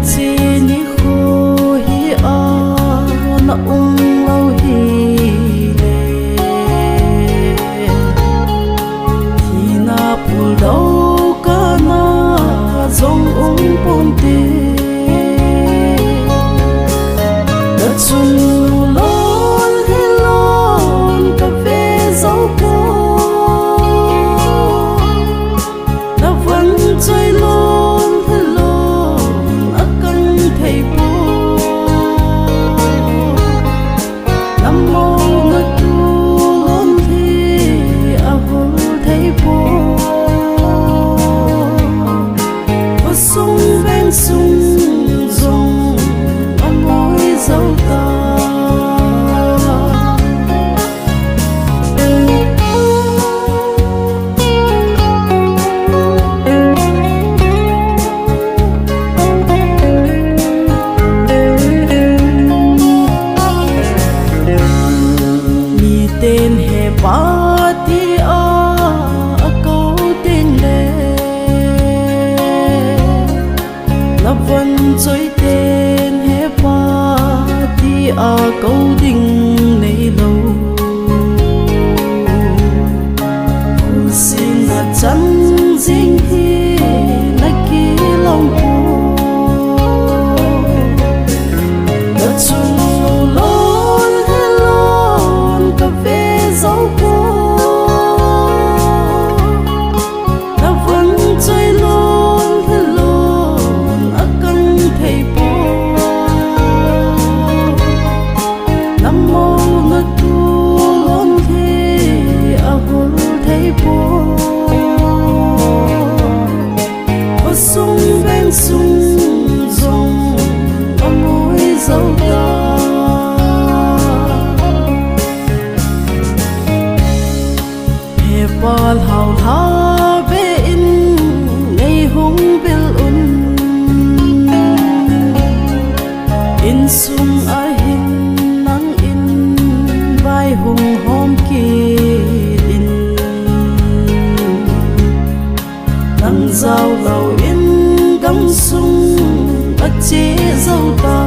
chi ni khu hi a na lâu hi le thì na pul đâu cả na dòng pom te đã chung lon hi lon cà phê dấu cô đã vẫn chơi lon hi lon ở căn thầy bố năm mô ngất tu lon thì à hồ thầy bố và sung ven sung rồng ở môi dấu ta. Tên hè ba thì câu tên lệ là vẫn chơi tên hè ba thì câu đình này lâu cô xin là chân riêng thì là kỳ lòng cô đã chung lối hay lon cà phê dấu cô đã vẫn chơi lon hay lon ở căn thầy bố năm mô ngất tu lon thì à hồ thầy bố và sung ven sung rồng ở môi dấu ta. Bal hau ha be in ngày hung bil in sung a hin nang in vai hung hom ki in nang giao lâu in gam sung a che dâu ta